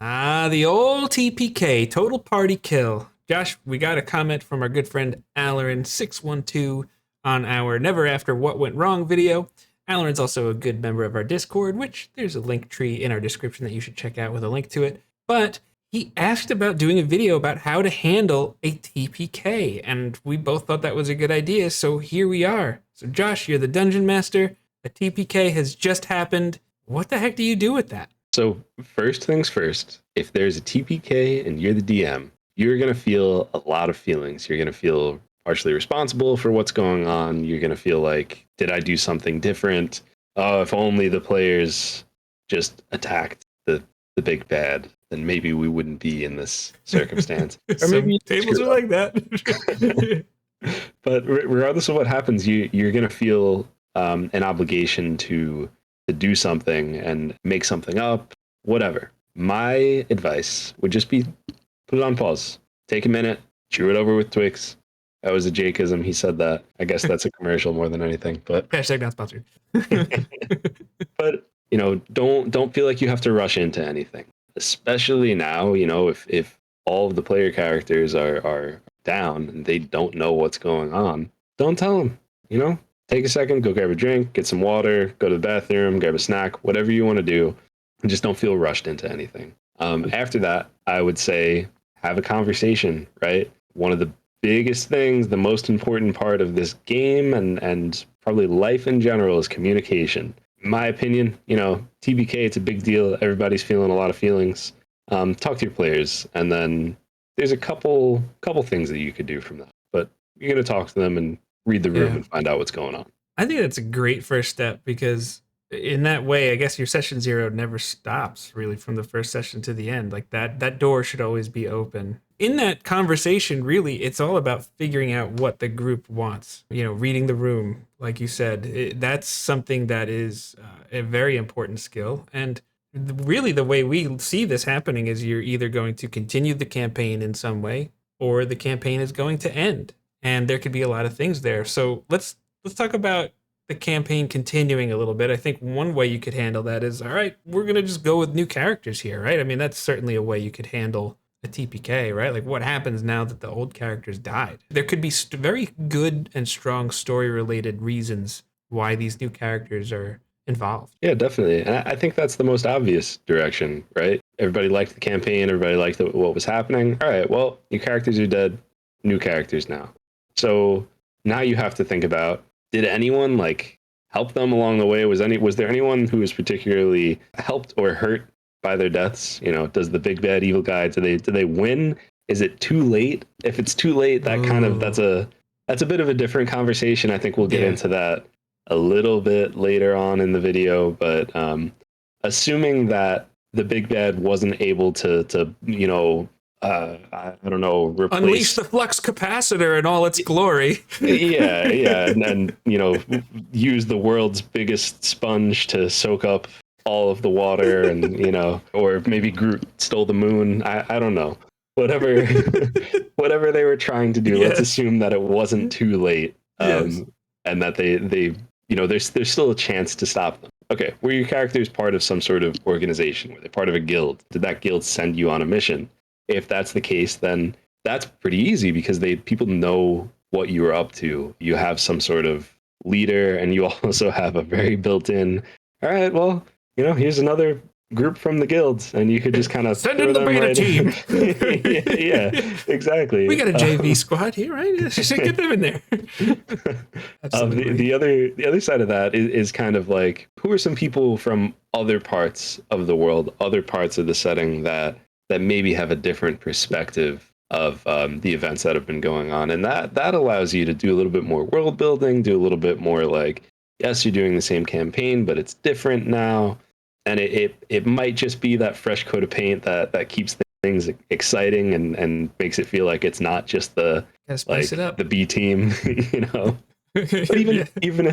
Ah, the old TPK, total party kill. Josh, we got a comment from our good friend Allerin612 on our Never After What Went Wrong video. Allerin's also a good member of our Discord, which there's a link tree in our description that you should check out with a link to it. But he asked about doing a video about how to handle a TPK, and we both thought that was a good idea, so here we are. So Josh, you're the dungeon master. A TPK has just happened. What the heck do you do with that? So first things first, if there's a TPK and you're the DM, you're going to feel a lot of feelings. You're going to feel partially responsible for what's going on. You're going to feel like, did I do something different? Oh, if only the players just attacked the big bad, then maybe we wouldn't be in this circumstance. Or maybe tables are like that. But regardless of what happens, you're going to feel an obligation to do something and make something up, whatever. My advice would just be put it on pause. Take a minute, chew it over with Twix. That was a Jakeism. He said that. I guess that's a commercial more than anything. But hashtag not sponsored. But don't feel like you have to rush into anything, especially now. If all of the player characters are down and they don't know what's going on, don't tell them. Take a second, go grab a drink, get some water, go to the bathroom, grab a snack, whatever you want to do, and just don't feel rushed into anything. After that, I would say have a conversation, right? One of the biggest things, the most important part of this game and probably life in general is communication. In my opinion, TBK, it's a big deal. Everybody's feeling a lot of feelings. Talk to your players, and then there's a couple things that you could do from that. But you're going to talk to them and read the room and find out what's going on. I think that's a great first step because in that way, I guess your session zero never stops really from the first session to the end. Like that door should always be open. In that conversation, really, it's all about figuring out what the group wants. Reading the room, like you said, that's something that is a very important skill. And really, the way we see this happening is you're either going to continue the campaign in some way, or the campaign is going to end. And there could be a lot of things there. So let's talk about the campaign continuing a little bit. I think one way you could handle that is, all right, we're going to just go with new characters here, right? I mean, that's certainly a way you could handle a TPK, right? Like what happens now that the old characters died? There could be very good and strong story-related reasons why these new characters are involved. Yeah, definitely. And I think that's the most obvious direction, right? Everybody liked the campaign. Everybody liked what was happening. All right, well, your characters are dead. New characters now. So now you have to think about, did anyone help them along the way? Was there anyone who was particularly helped or hurt by their deaths? Does the big bad evil guy, do they win? Is it too late? If it's too late, that's a bit of a different conversation. I think we'll get into that a little bit later on in the video, but assuming that the big bad wasn't able to I don't know, unleash the flux capacitor in all its glory. yeah, and use the world's biggest sponge to soak up all of the water, and or maybe Groot stole the moon. I don't know. Whatever, whatever they were trying to do. Yes. Let's assume that it wasn't too late, and that they there's still a chance to stop them. Okay, were your characters part of some sort of organization? Were they part of a guild? Did that guild send you on a mission? If that's the case, then that's pretty easy because people know what you were up to. You have some sort of leader, and you also have a very built-in, all right, well, here's another group from the guilds, and you could just kind of send in the beta team. yeah, exactly. We got a JV squad here, right? Just get them in there. The other side of that is kind of like, who are some people from other parts of the world, other parts of the setting that maybe have a different perspective of the events that have been going on. And that allows you to do a little bit more world building, do a little bit more yes, you're doing the same campaign, but it's different now. And it might just be that fresh coat of paint that keeps things exciting and makes it feel like it's not just the the B team, But even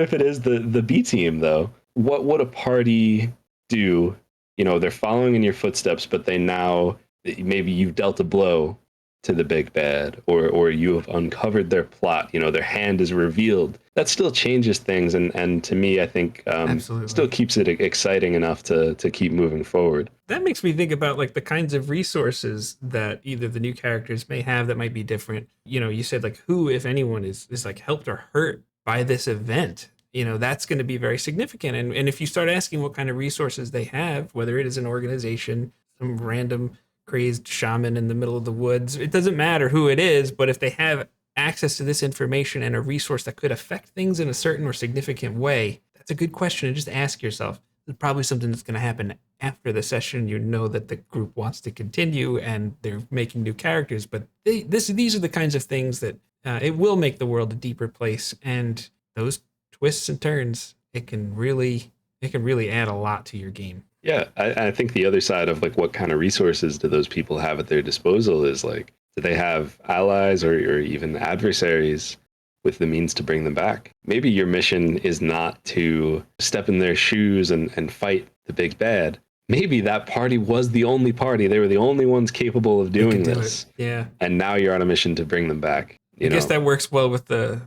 if it is the B team, though, what would a party do? They're following in your footsteps, but maybe you've dealt a blow to the big bad, or you have uncovered their plot, their hand is revealed, that still changes things, and to me, I think still Absolutely. keeps it exciting enough to keep moving forward. That makes me think about like the kinds of resources that either the new characters may have that might be different. You said like who, if anyone, is like helped or hurt by this event. That's going to be very significant. And if you start asking what kind of resources they have, whether it is an organization, some random crazed shaman in the middle of the woods, it doesn't matter who it is, but if they have access to this information and a resource that could affect things in a certain or significant way, that's a good question to just ask yourself. It's probably something that's going to happen after the session. That the group wants to continue and they're making new characters, but these are the kinds of things that it will make the world a deeper place. And those twists and turns, it can really add a lot to your game. Yeah, I think the other side of like what kind of resources do those people have at their disposal is like, do they have allies or even adversaries with the means to bring them back? Maybe your mission is not to step in their shoes and fight the big bad. Maybe that party was the only party. They were the only ones capable of They could doing do it. this. Yeah. And now you're on a mission to bring them back. I guess that works well with the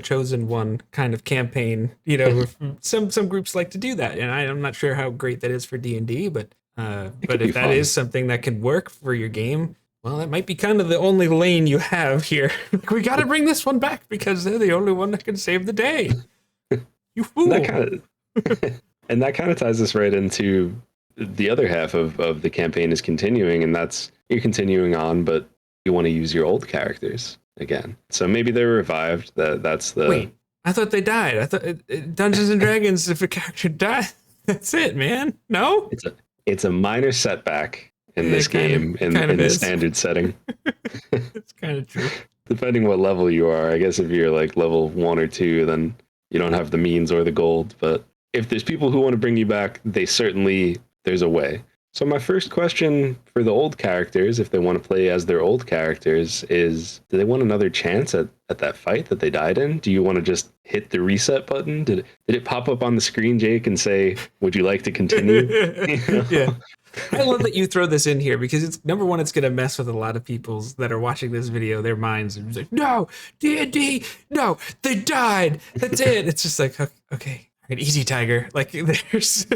chosen one kind of campaign. Some groups like to do that, and I'm not sure how great that is for D&D, but It could be if that fun. is something that can work for your game, well, that might be kind of the only lane you have here. Like, we got to bring this one back because they're the only one that can save the day. You fool! That kind of and that kind of ties us right into the other half of the campaign is continuing, and that's you're continuing on, but you want to use your old characters again. So maybe they're revived. That's the Wait, I thought they died. I thought Dungeons and Dragons, if a character dies, that's it, man. No, it's a minor setback in Yeah, this game in the is. standard setting. It's kind of true. Depending what level you are, I guess if you're like level 1 or 2, then you don't have the means or the gold. But if there's people who want to bring you back, there's a way. So my first question for the old characters, if they want to play as their old characters, is do they want another chance at that fight that they died in? Do you want to just hit the reset button? Did it pop up on the screen, Jake, and say, would you like to continue? Yeah. I love that you throw this in here because it's number one, it's going to mess with a lot of people's that are watching this video. Their minds are just like, no, D&D, no, they died. That's it. It's just like, okay, all right, easy, Tiger. Like there's,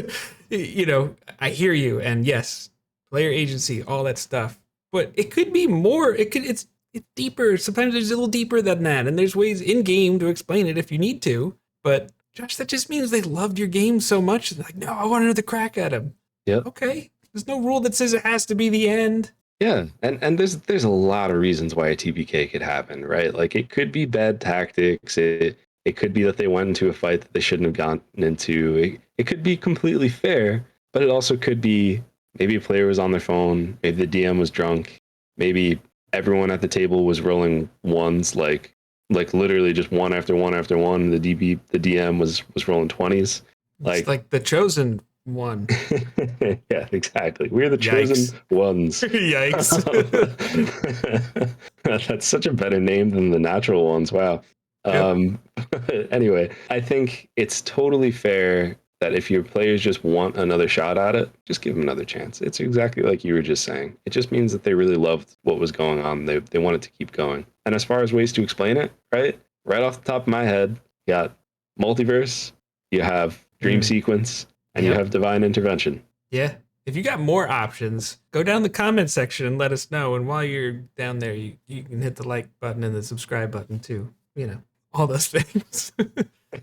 I hear you, and yes, player agency, all that stuff. But it could be more. It's deeper. Sometimes it's a little deeper than that, and there's ways in game to explain it if you need to. But Josh, that just means they loved your game so much. They're like, no, I want another crack at him. Yep. Okay. There's no rule that says it has to be the end. Yeah, and there's a lot of reasons why a TPK could happen, right? Like it could be bad tactics. It could be that they went into a fight that they shouldn't have gotten into. It could be completely fair, but it also could be maybe a player was on their phone, maybe the DM was drunk, maybe everyone at the table was rolling ones, like literally just one after one after one. The DM was rolling 20s. It's like the chosen one. Yeah, exactly. We're the chosen ones. Yikes. That's such a better name than the natural ones. Wow. Yep. Anyway, I think it's totally fair that if your players just want another shot at it, just give them another chance. It's exactly like you were just saying. It just means that they really loved what was going on. They wanted to keep going. And as far as ways to explain it, right off the top of my head, you got multiverse, you have dream sequence, and you have divine intervention. Yeah. If you got more options, go down the comment section and let us know. And while you're down there, you can hit the like button and the subscribe button too. All those things.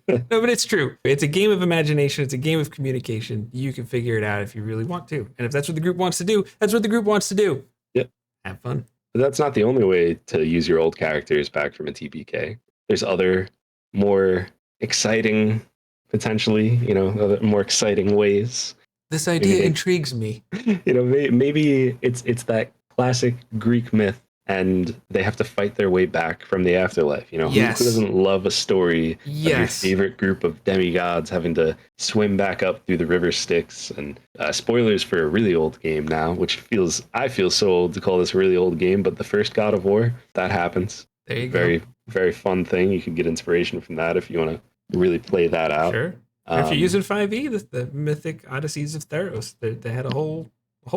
No, but it's true. It's a game of imagination. It's a game of communication. You can figure it out if you really want to. And if that's what the group wants to do, that's what the group wants to do. Yep. Have fun. But that's not the only way to use your old characters back from a TPK. There's other more exciting, potentially, other more exciting ways. This idea intrigues me. Maybe it's that classic Greek myth, and they have to fight their way back from the afterlife. Yes. Who doesn't love a story Yes. of your favorite group of demigods having to swim back up through the river Styx? And spoilers for a really old game now, which I feel so old to call this a really old game, but the first God of War, that happens. There you Very, go. very fun thing. You can get inspiration from that if you want to really play that out. Sure. If you're using 5e, the mythic Odysseys of Theros, they had a whole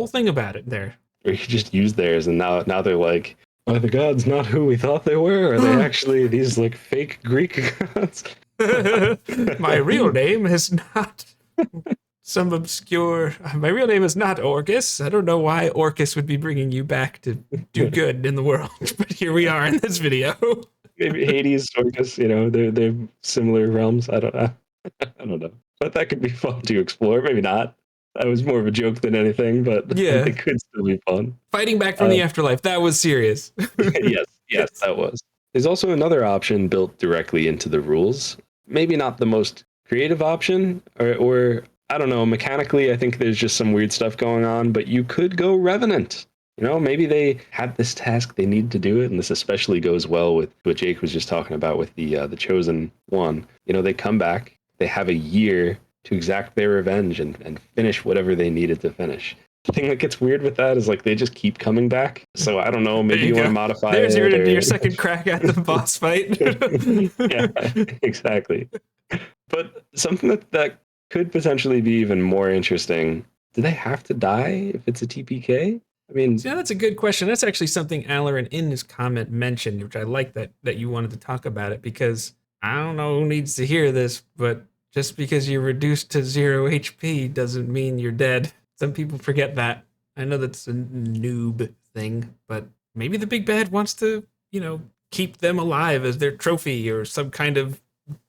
thing about it there. Or you could just use theirs, and now they're like Are the gods not who we thought they were? Are they actually these like fake Greek gods? My real name is not some obscure. My real name is not Orcus. I don't know why Orcus would be bringing you back to do good in the world, but here we are in this video. Maybe Hades, Orcus, you know, they're similar realms. I don't know. I don't know. But that could be fun to explore. Maybe not. That was more of a joke than anything, but Yeah, they could still be fun. fighting back from the afterlife. That was serious. Yes, that was. There's also another option built directly into the rules. Maybe not the most creative option, or I don't know, mechanically, I think there's just some weird stuff going on, but you could go Revenant. You know, maybe they had this task, they need to do it, and this especially goes well with what Jake was just talking about with the chosen one. You know, they come back, they have a year to exact their revenge and finish whatever they needed to finish. The thing that gets weird with that is like they just keep coming back. So I don't know, maybe you want to modify There's it. There's your second crack at the boss fight. Yeah, exactly. But something that could potentially be even more interesting. Do they have to die if it's a TPK? I mean, yeah, that's a good question. That's actually something Allerin in his comment mentioned, which I like that you wanted to talk about it, because I don't know who needs to hear this, but just because you're reduced to 0 HP doesn't mean you're dead. Some people forget that. I know that's a noob thing, but maybe the big bad wants to, keep them alive as their trophy or some kind of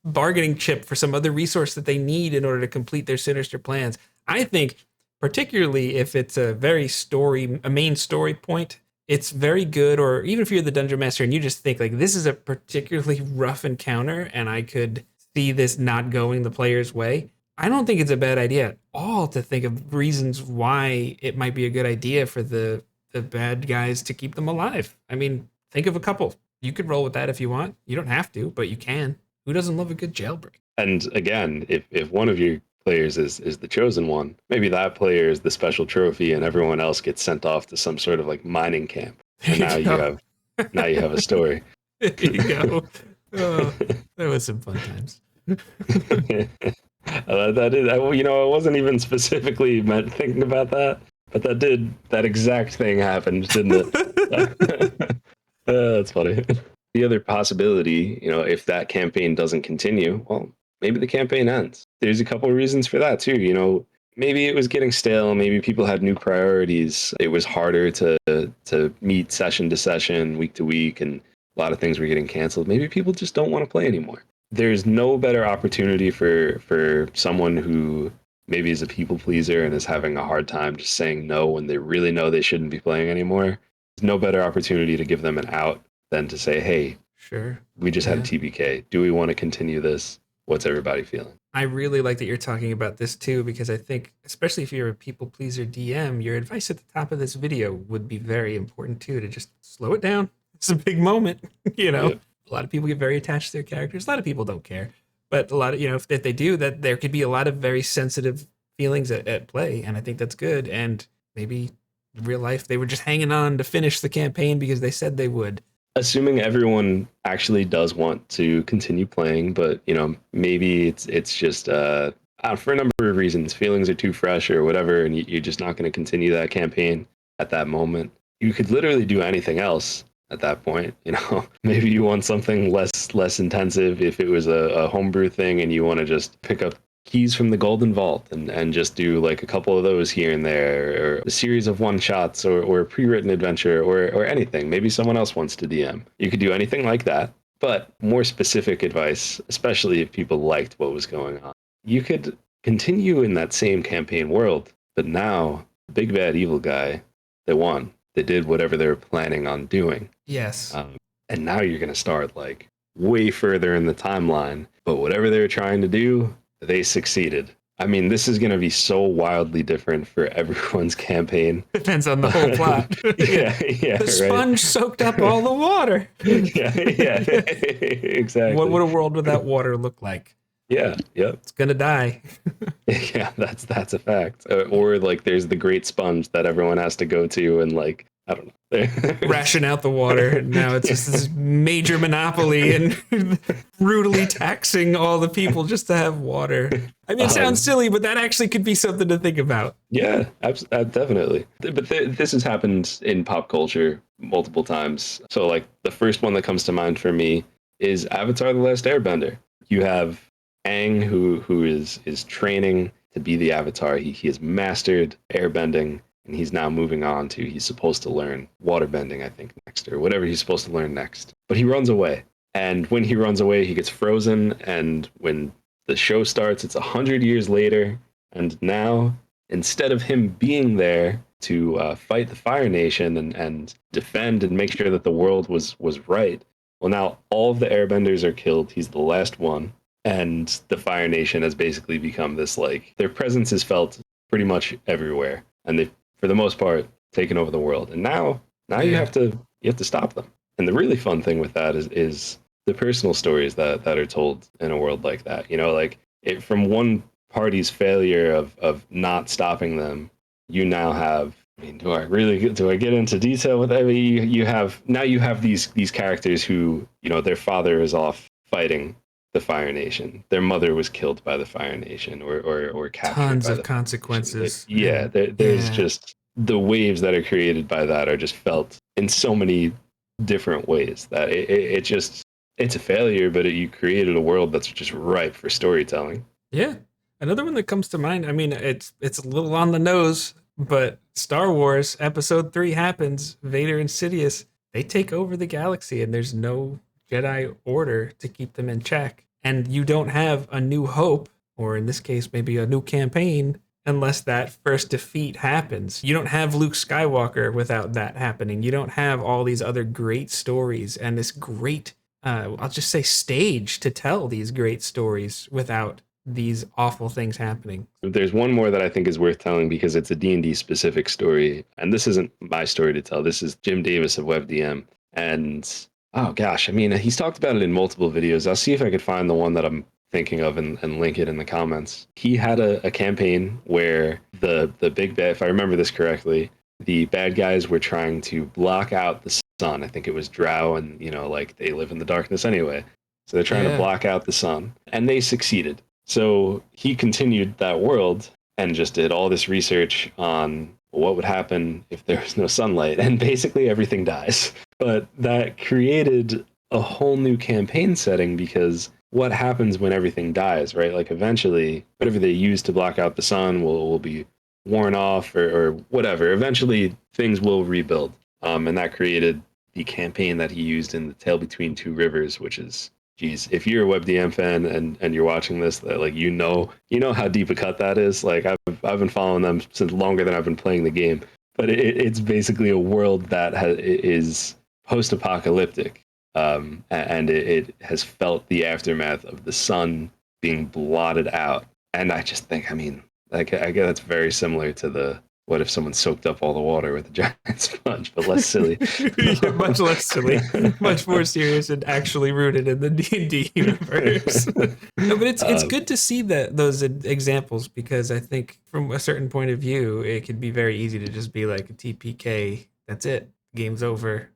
bargaining chip for some other resource that they need in order to complete their sinister plans. I think, particularly if it's a main story point, it's very good. Or even if you're the dungeon master and you just think like this is a particularly rough encounter and I could see this not going the player's way, I don't think it's a bad idea at all to think of reasons why it might be a good idea for the bad guys to keep them alive. I mean, think of a couple. You could roll with that if you want. You don't have to, but you can. Who doesn't love a good jailbreak? And again, if one of your players is the chosen one, maybe that player is the special trophy and everyone else gets sent off to some sort of like mining camp. And now you have a story. There you go. Oh, that was some fun times. I wasn't even specifically meant thinking about that, but that exact thing happened, didn't it? That's funny. The other possibility, if that campaign doesn't continue, well, maybe the campaign ends. There's a couple of reasons for that too. Maybe it was getting stale. Maybe people had new priorities. It was harder to meet session to session, week to week, and a lot of things were getting canceled. Maybe people just don't want to play anymore. There's no better opportunity for someone who maybe is a people pleaser and is having a hard time just saying no when they really know they shouldn't be playing anymore. There's no better opportunity to give them an out than to say, hey, sure, we just had a TPK. Do we want to continue this? What's everybody feeling? I really like that you're talking about this too, because I think, especially if you're a people pleaser DM, your advice at the top of this video would be very important too, to just slow it down. It's a big moment, Yeah. A lot of people get very attached to their characters. A lot of people don't care, but a lot of, if they do, that there could be a lot of very sensitive feelings at play. And I think that's good. And maybe in real life, they were just hanging on to finish the campaign because they said they would. Assuming everyone actually does want to continue playing, but maybe it's just for a number of reasons, feelings are too fresh or whatever, and you're just not going to continue that campaign at that moment. You could literally do anything else at that point. Maybe you want something less intensive if it was a homebrew thing, and you want to just pick up keys from the Golden Vault and just do like a couple of those here and there, or a series of one shots, or a pre-written adventure, or anything. Maybe someone else wants to DM. You could do anything like that, but more specific advice, especially if people liked what was going on. You could continue in that same campaign world, but now the big bad evil guy, they won. They did whatever they were planning on doing. Yes. And now you're going to start like way further in the timeline, but whatever they were trying to do, they succeeded. I mean, this is going to be so wildly different for everyone's campaign. Depends on the whole plot. Yeah. The sponge soaked up all the water. Yeah, exactly. What would a world without water look like? Yeah, yep. It's gonna die. Yeah, that's a fact. Or like there's the great sponge that everyone has to go to and like I don't know. Ration out the water, and now it's just this major monopoly and brutally taxing all the people just to have water. I mean, it sounds silly, but that actually could be something to think about. Yeah, definitely. But this has happened in pop culture multiple times. So, like, the first one that comes to mind for me is Avatar: The Last Airbender. You have Aang, who is training to be the Avatar. He has mastered airbending, and he's now moving on to he's supposed to learn waterbending, I think, next, or whatever he's supposed to learn next. But he runs away, and when he runs away, he gets frozen. And when the show starts, it's 100 years later, and now instead of him being there to fight the Fire Nation and defend and make sure that the world was right, well, now all of the Airbenders are killed. He's the last one, and the Fire Nation has basically become this, like, their presence is felt pretty much everywhere, and they've, for the most part, taken over the world. And now you have to stop them. And the really fun thing with that is the personal stories that are told in a world like that. You know, like, it, from one party's failure of not stopping them, you now have, I mean, do I get into detail with that? You have these characters who, you know, their father is off fighting the Fire Nation. Their mother was killed by the Fire Nation or captured Tons by of the consequences. yeah, there's just the waves that are created by that are just felt in so many different ways that it just, it's a failure, but you created a world that's just ripe for storytelling. Yeah. Another one that comes to mind, I mean, it's a little on the nose, but Star Wars Episode 3 happens. Vader and Sidious, they take over the galaxy, and there's no Jedi Order to keep them in check. And you don't have a new hope, or in this case, maybe a new campaign, unless that first defeat happens. You don't have Luke Skywalker without that happening. You don't have all these other great stories and this great, I'll just say, stage to tell these great stories without these awful things happening. There's one more that I think is worth telling because it's a D&D specific story, and this isn't my story to tell. This is Jim Davis of WebDM, and oh gosh, I mean, he's talked about it in multiple videos. I'll see if I could find the one that I'm thinking of and link it in the comments. He had a campaign where the big bad, if I remember this correctly, the bad guys were trying to block out the sun. I think it was Drow, and, you know, like, they live in the darkness anyway. So they're trying to block out the sun, and they succeeded. So he continued that world and just did all this research on what would happen if there was no sunlight, and basically everything dies. But that created a whole new campaign setting, because what happens when everything dies, right? Like, eventually, whatever they use to block out the sun will be worn off, or whatever. Eventually, things will rebuild. And that created the campaign that he used in The Tale Between Two Rivers, which is, geez, if you're a WebDM fan and you're watching this, that, like, you know how deep a cut that is. Like, I've been following them since longer than I've been playing the game. But it's basically a world that is post-apocalyptic, and it has felt the aftermath of the sun being blotted out. And I just think, I mean, like, I guess that's very similar to the what if someone soaked up all the water with a giant sponge, but less silly. Yeah, much less silly, much more serious, and actually rooted in the D&D universe. No, but it's good to see those examples, because I think from a certain point of view, it could be very easy to just be like a TPK. That's it. Game's over.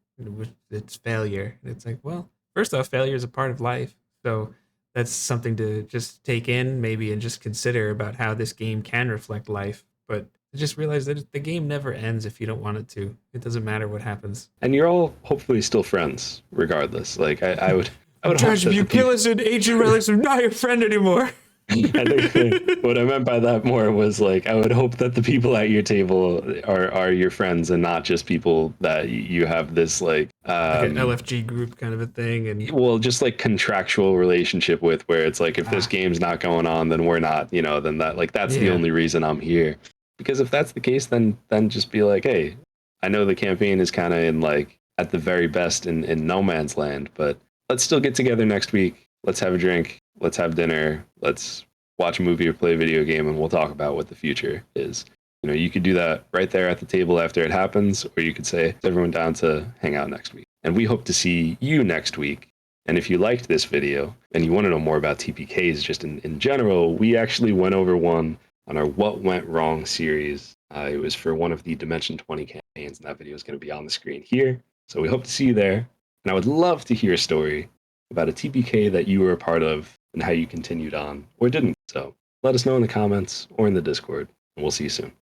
It's failure. And it's like, well, first off, failure is a part of life. So that's something to just take in, maybe, and just consider about how this game can reflect life. But just realize that the game never ends if you don't want it to. It doesn't matter what happens. And you're all hopefully still friends, regardless. Like, I would hope Judge, that if you the kill us in ancient relics, I'm not your friend anymore. I think what I meant by that more was, like, I would hope that the people at your table are your friends, and not just people that you have this, like Like an LFG group kind of a thing, and well, just like contractual relationship with, where it's like, if this game's not going on, then we're not, you know, then that, like, that's the only reason I'm here. Because if that's the case, then just be like, hey, I know the campaign is kind of in, like, at the very best in no man's land, but let's still get together next week. Let's have a drink. Let's have dinner. Let's watch a movie or play a video game, and we'll talk about what the future is. You know, you could do that right there at the table after it happens, or you could say, is everyone down to hang out next week? And we hope to see you next week. And if you liked this video and you want to know more about TPKs just in general, we actually went over one on our What Went Wrong series It was for one of the Dimension 20 campaigns, and that video is going to be on the screen here. So we hope to see you there. And I would love to hear a story about a TPK that you were a part of and how you continued on or didn't. So let us know in the comments or in the Discord, and we'll see you soon.